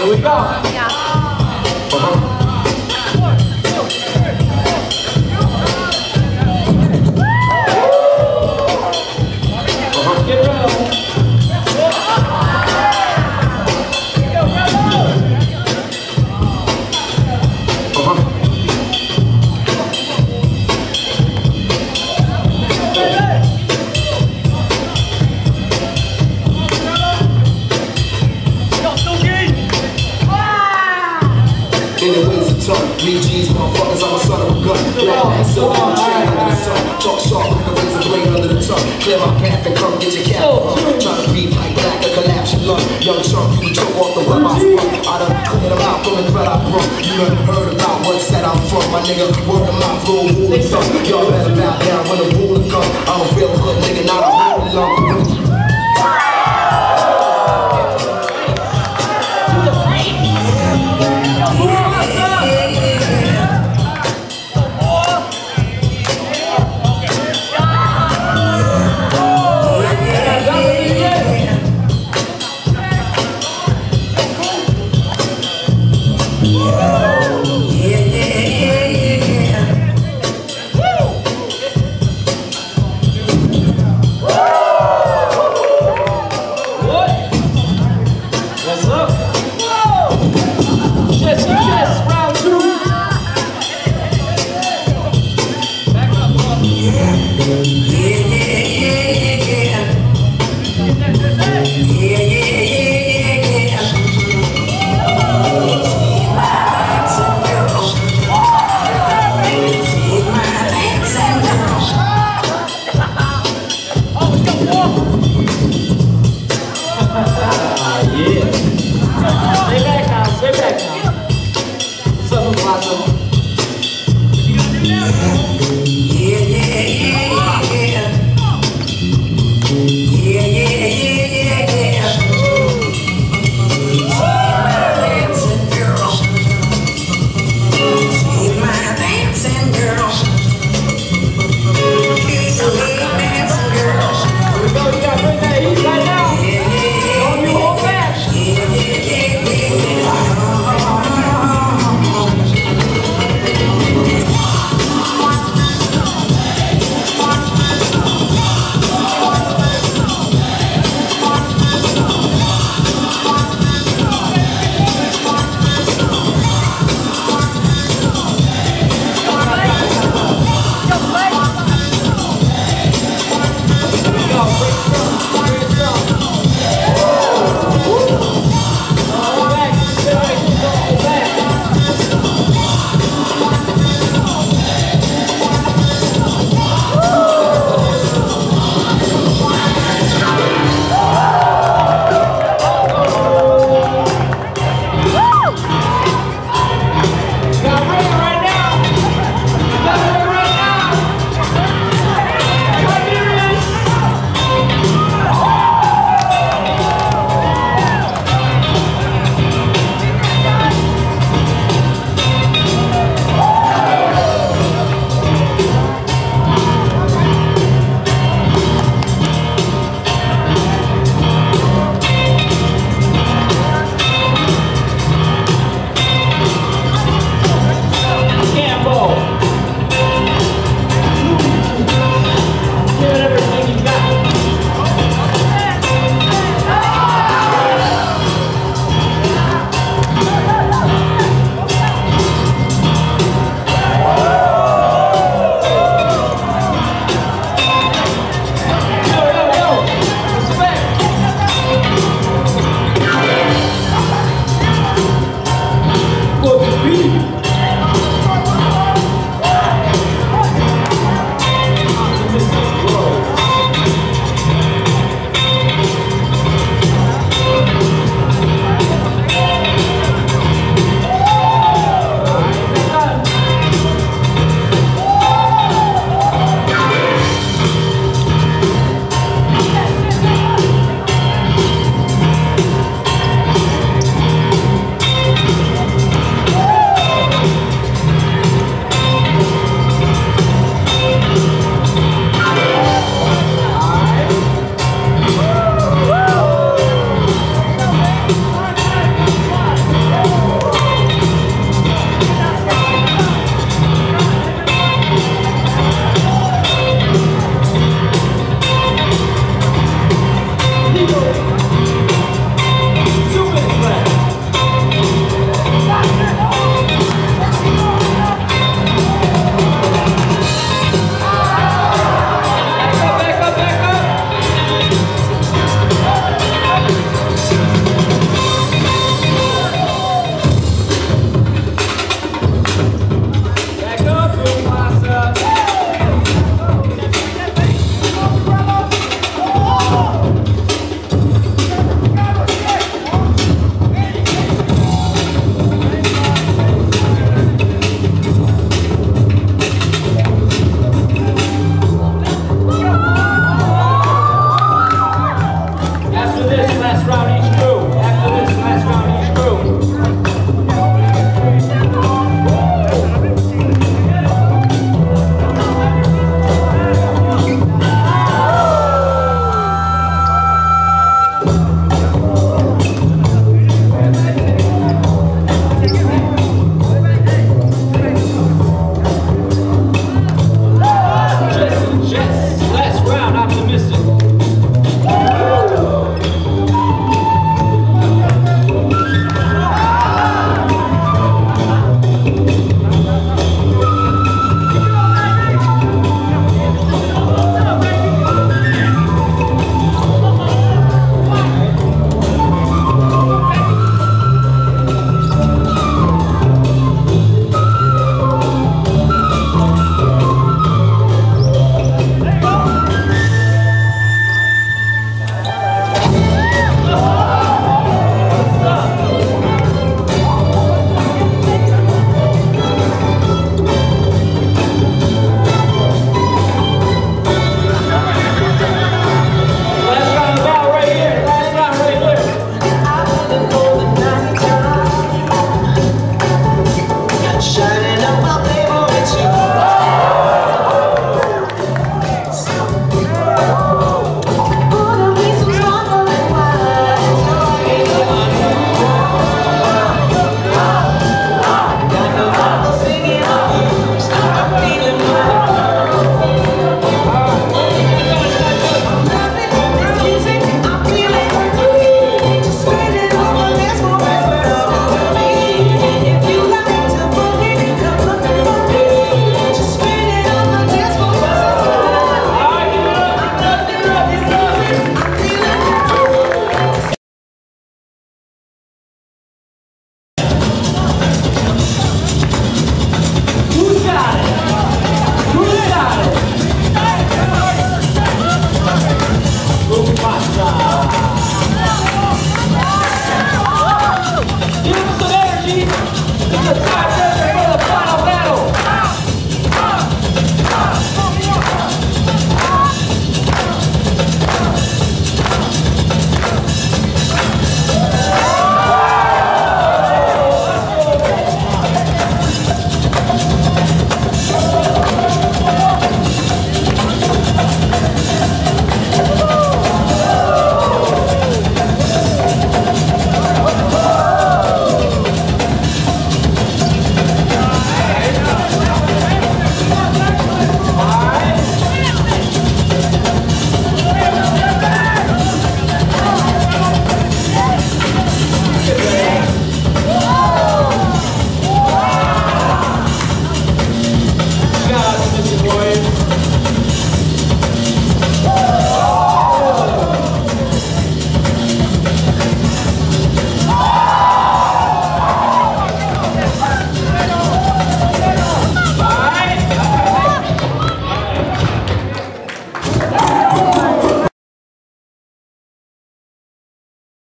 Here we go. Get ready. Me G's, motherfuckers, I'm a son of a gun. Black man, silver, I'm trained under the sun. Talk sharp like a razor blade under the tongue. Clear my path and come get your cap. Try to breathe like black and collapse your lung. Young chunk, you can choke off the web I sprung. I done cleared them out from the threat I brung. You done heard about what's that I'm from. My nigga, word of mouth, roll, rule and thumb. Y'all better bow down when the ruler come. I'm a real hood nigga, not a real lump. Oh, let's go.